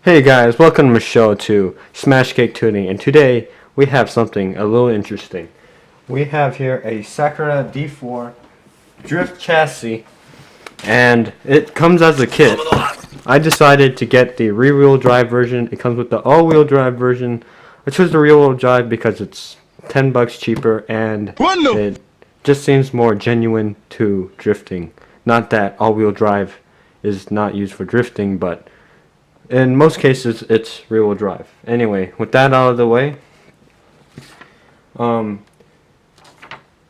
Hey guys, welcome to the show to Smashcake Tuning, and today we have something a little interesting. We have here a Sakura D4 drift chassis, and it comes as a kit. I decided to get the rear-wheel drive version. It comes with the all-wheel drive version. I chose the rear-wheel drive because it's $10 cheaper and it just seems more genuine to drifting. Not that all-wheel drive is not used for drifting, but in most cases, it's rear-wheel drive. Anyway, with that out of the way,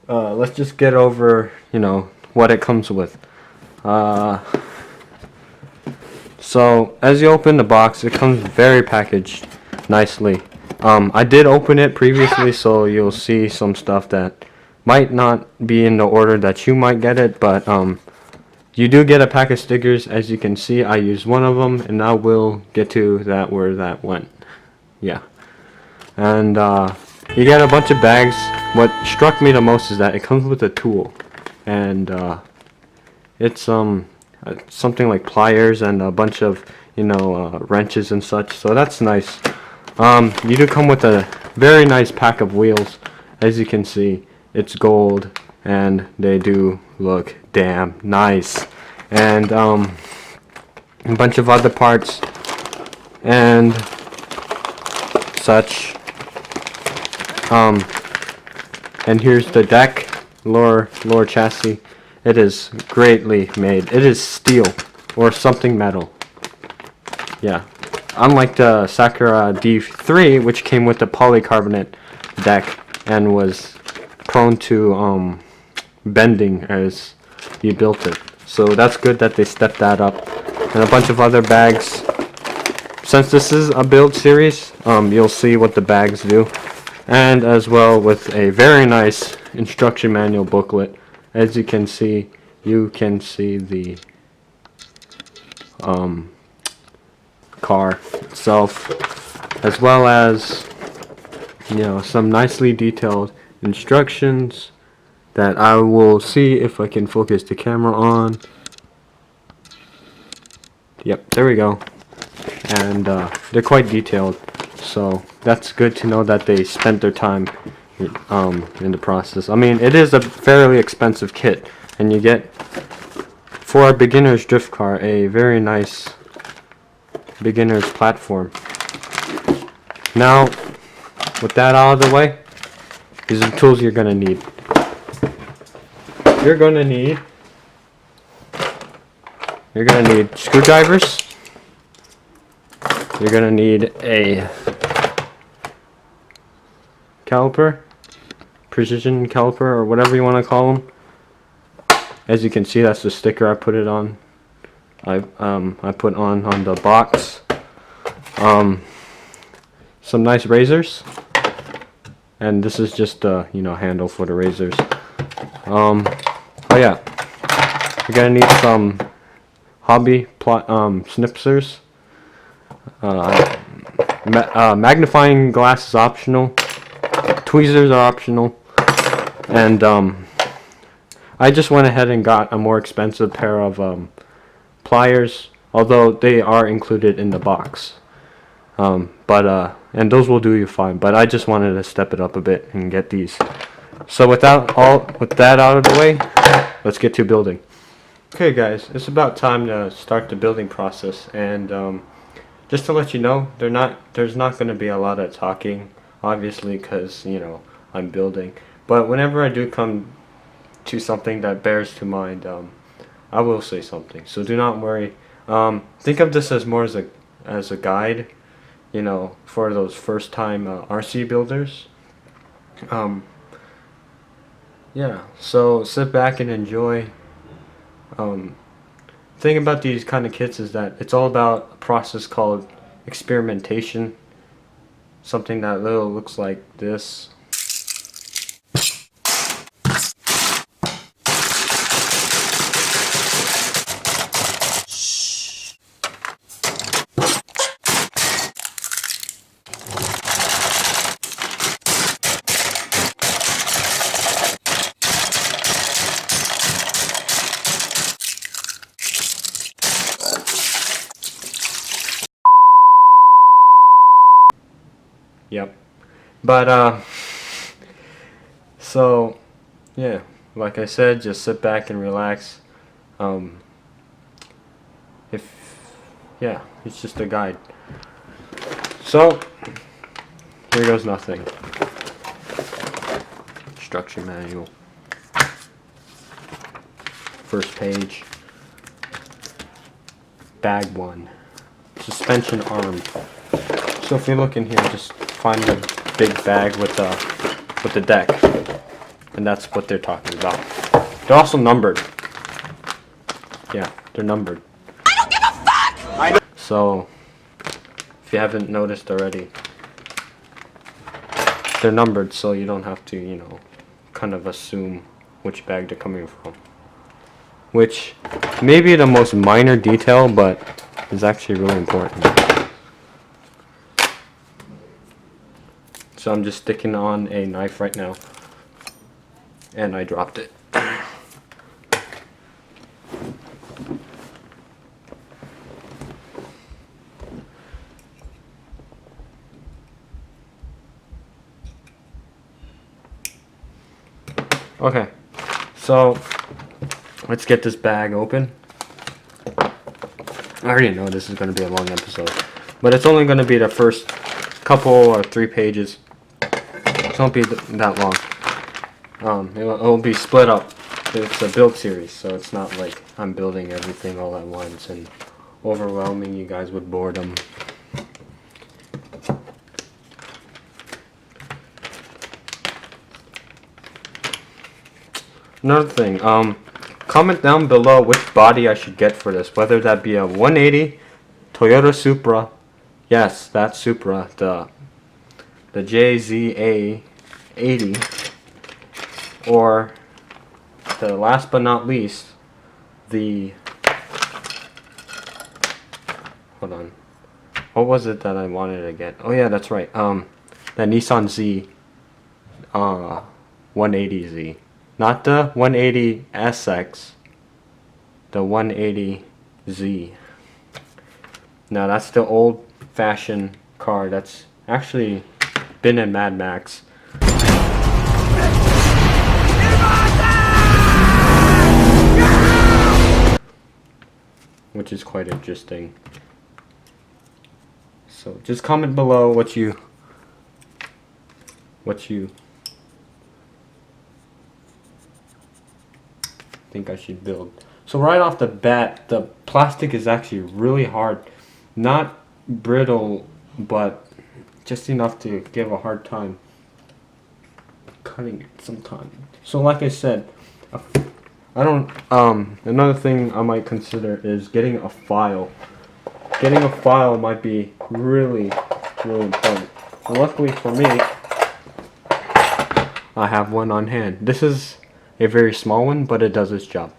let's just get over, what it comes with. So, as you open the box, it comes very packaged nicely. I did open it previously, so you'll see some stuff that might not be in the order that you might get it, but you do get a pack of stickers. As you can see, I used one of them, and I will get to that where that went. Yeah. And you get a bunch of bags. What struck me the most is that it comes with a tool. And it's something like pliers and a bunch of, wrenches and such. So that's nice. You do come with a very nice pack of wheels. As you can see, it's gold, and they do look damn nice. And a bunch of other parts and such. And here's the deck, lower chassis. It is greatly made. It is steel or something metal. Yeah. Unlike the Sakura D3, which came with the polycarbonate deck and was prone to bending as you built it. So that's good that they stepped that up. And a bunch of other bags. Since this is a build series, you'll see what the bags do. And as well with a very nice instruction manual booklet. As you can see the car itself, as well as some nicely detailed instructions that I will see if I can focus the camera on. Yep, there we go. And they're quite detailed, so that's good to know that they spent their time in the process. I mean, it is a fairly expensive kit, and you get, for a beginner's drift car, a very nice beginner's platform. Now, with that out of the way, these are the tools you're gonna need. You're gonna need screwdrivers. You're gonna need a caliper, precision caliper, or whatever you want to call them. As you can see, that's the sticker I put it on. I put on the box. Some nice razors, and this is just a handle for the razors. Oh yeah, you're gonna need some hobby snipsers. Magnifying glass is optional. Tweezers are optional. And I just went ahead and got a more expensive pair of pliers, although they are included in the box. And those will do you fine. But I just wanted to step it up a bit and get these. So with that out of the way, let's get to building. Okay guys, it's about time to start the building process, and just to let you know, there's not going to be a lot of talking, obviously, because I'm building. But whenever I do come to something that bears to mind, I will say something. So do not worry. Think of this as more as a guide, for those first time RC builders. Yeah, so sit back and enjoy. Thing about these kind of kits is that it's all about a process called experimentation. Something that looks like this. But so yeah, like I said, just sit back and relax. Yeah, it's just a guide. So here goes nothing. Instruction manual. First page. Bag 1. Suspension arm. So if you look in here, just find the big bag with the deck, and that's what they're talking about. They're also numbered. Yeah, they're numbered. I don't give a fuck! So if you haven't noticed already, they're numbered, so you don't have to, you know, kind of assume which bag they're coming from. Which may be the most minor detail, but is actually really important. So I'm just sticking on a knife right now, and I dropped it. Okay, so let's get this bag open. I already know this is going to be a long episode, but it's only going to be the first couple or 3 pages. It won't be that long. It'll be split up. It's a build series, so it's not like I'm building everything all at once and overwhelming you guys with boredom. Another thing, comment down below which body I should get for this, whether that be a 180 Toyota Supra, yes, that Supra, the JZA 80, or the last but not least, the, hold on, what was it that I wanted to get? Oh yeah, that's right, the Nissan Z 180Z. Not the 180 SX, the 180Z. Now that's the old-fashioned car that's actually been in Mad Max. Which is quite interesting. So just comment below what you think I should build. So right off the bat, the plastic is actually really hard. Not brittle, but just enough to give a hard time cutting it sometimes. So like I said, another thing I might consider is getting a file. Getting a file might be really important. And luckily for me, I have one on hand. This is a very small one, but it does its job.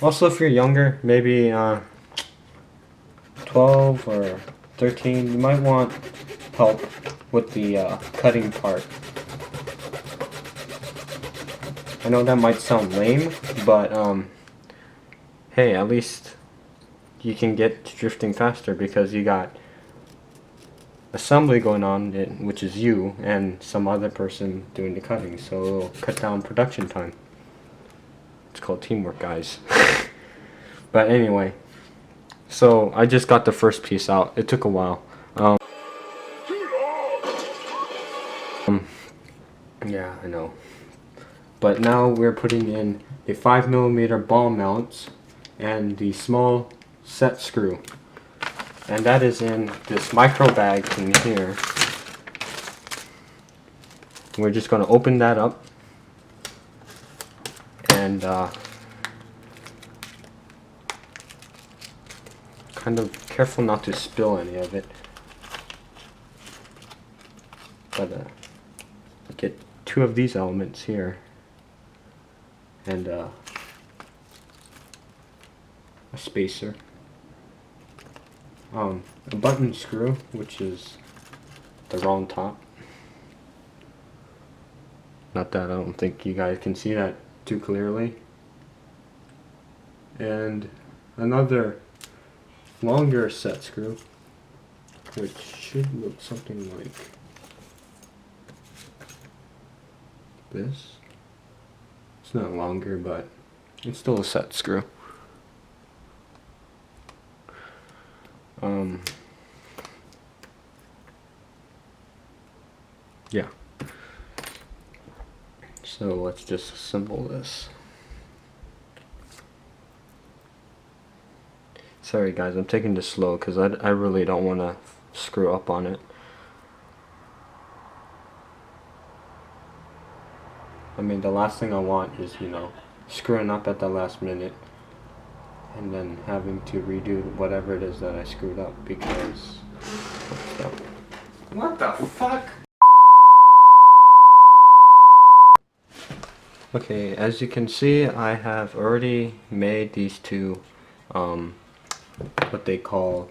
Also, if you're younger, maybe 12 or 13, you might want help with the cutting part. I know that might sound lame, but hey, at least you can get to drifting faster because you got assembly going on, which is you and some other person doing the cutting, so it'll cut down production time. It's called teamwork, guys. But anyway, so I just got the first piece out. It took a while. Yeah, I know. But now we're putting in a 5mm ball mounts and the small set screw. And that is in this micro bag in here. We're just going to open that up and kind of careful not to spill any of it. But get 2 of these elements here and a spacer. A button screw, which is the wrong top. Not that I don't think you guys can see that too clearly. And another longer set screw, which should look something like this. It's not longer, but it's still a set screw. Yeah. So let's just assemble this. Sorry guys, I'm taking this slow because I really don't want to screw up on it. I mean, the last thing I want is, you know, screwing up at the last minute and then having to redo whatever it is that I screwed up because... What the fuck? Okay, as you can see, I have already made these two, what they call,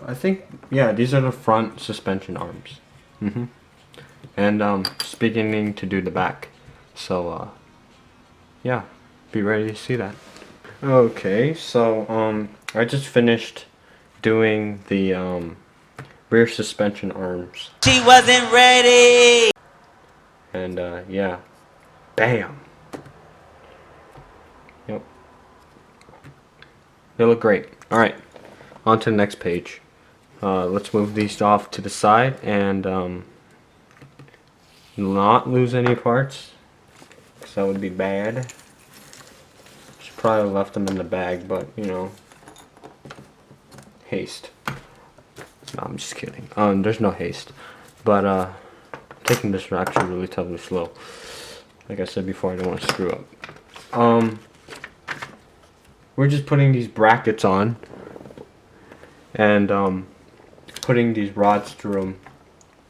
I think, yeah, these are the front suspension arms. And just beginning to do the back. So, yeah, be ready to see that. Okay, so, I just finished doing the, rear suspension arms. She wasn't ready! And, yeah. Bam! Yep. They look great. Alright, on to the next page. Let's move these off to the side and, not lose any parts, because that would be bad. Should probably have left them in the bag, but, you know, haste. No, I'm just kidding. There's no haste. But, taking this actually really terribly slow. Like I said before, I don't want to screw up. We're just putting these brackets on. And, putting these rods through them,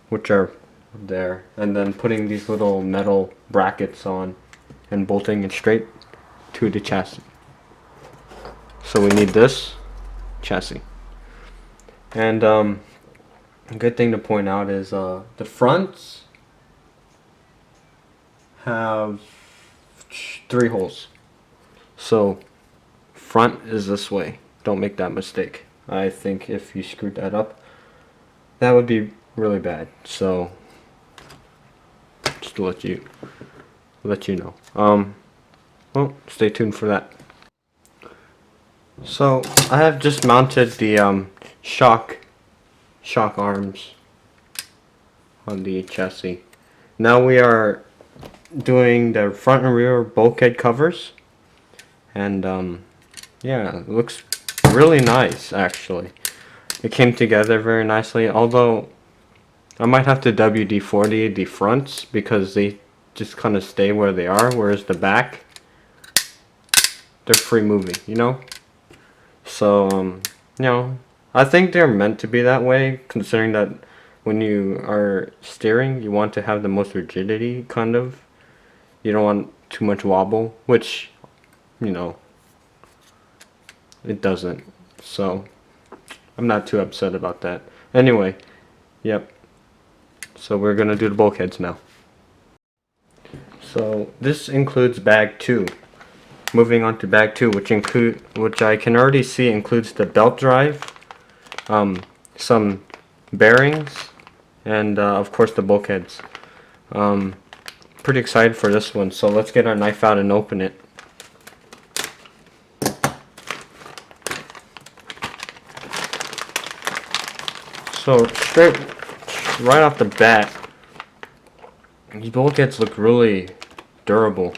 which are there. And then putting these little metal brackets on. And bolting it straight to the chassis. So we need this chassis. And, a good thing to point out is the fronts have 3 holes. So front is this way. Don't make that mistake. I think if you screwed that up, that would be really bad. So just to let you know. Well, stay tuned for that. So I have just mounted the shock arms on the chassis. Now we are doing the front and rear bulkhead covers, and yeah, it looks really nice actually. It came together very nicely, although I might have to WD-40 the fronts because they just kind of stay where they are, whereas the back, they're free moving, you know. So you know, I think they're meant to be that way, considering that when you are steering, you want to have the most rigidity, kind of. You don't want too much wobble, which, you know, it doesn't. So, I'm not too upset about that. Anyway, yep. So we're going to do the bulkheads now. So, this includes bag 2. Moving on to bag 2, which I can already see includes the belt drive, some bearings, and of course the bulkheads. Pretty excited for this one, so let's get our knife out and open it. So right off the bat, these bulkheads look really durable.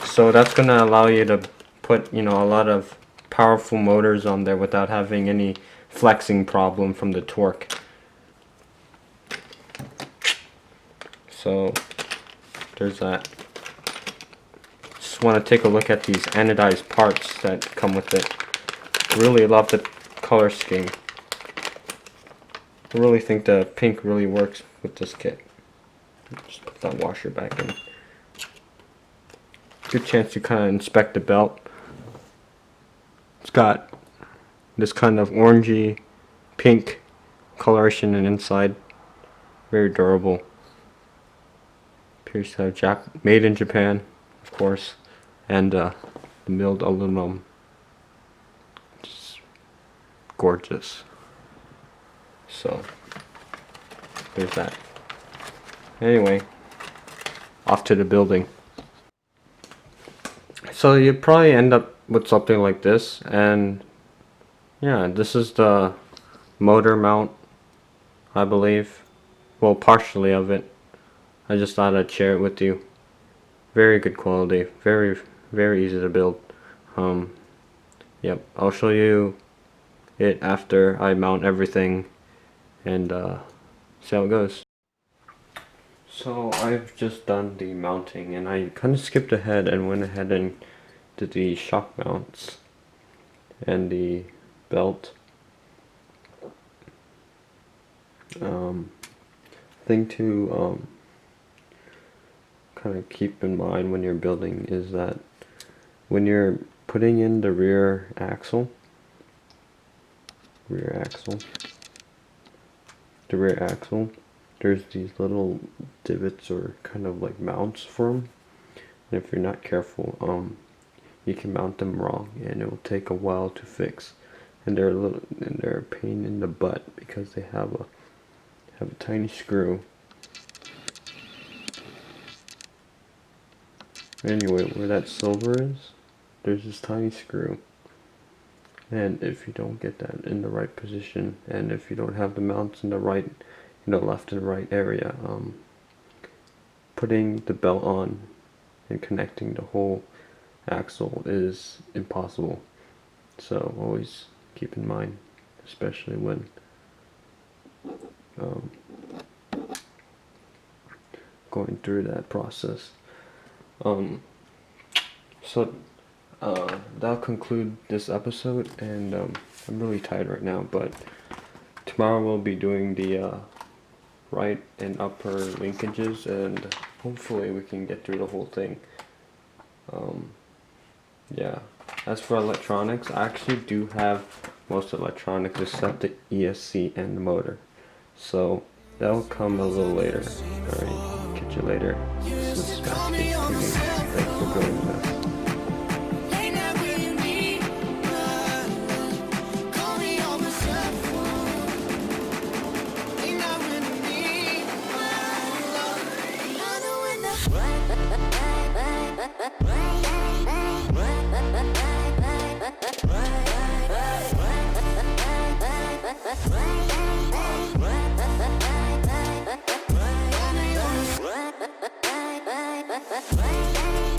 So that's going to allow you to put, you know, a lot of powerful motors on there without having any flexing problem from the torque. So there's that. Just want to take a look at these anodized parts that come with it. Really love the color scheme. I really think the pink really works with this kit. Just put that washer back in. Good chance to kind of inspect the belt. It's got this kind of orangey pink coloration in inside. Very durable. Appears to have made in Japan, of course. And the milled aluminum. Just gorgeous. So there's that. Anyway, off to the building. So you probably end up with something like this, and yeah, this is the motor mount, I believe. Well, partially of it. I just thought I'd share it with you. Very good quality, very easy to build. Yep, I'll show you it after I mount everything and see how it goes. So I've just done the mounting, and I kind of skipped ahead and went ahead and did the shock mounts and the belt. Thing to kind of keep in mind when you're building is that when you're putting in the rear axle, there's these little divots or kind of like mounts for them, and if you're not careful, you can mount them wrong, and it will take a while to fix. And they're a pain in the butt because they have a tiny screw. Anyway, where that silver is, there's this tiny screw, and if you don't get that in the right position, and if you don't have the mounts in the right, left and right area, putting the belt on and connecting the whole axle is impossible. So always keep in mind, especially when going through that process. That'll conclude this episode, and I'm really tired right now, but tomorrow we'll be doing the right and upper linkages, and hopefully we can get through the whole thing. Yeah, as for electronics, I actually do have most electronics except the ESC and the motor, so that'll come a little later. Alright, catch you later. This is Smashcake TV. Thanks for joining us. Right.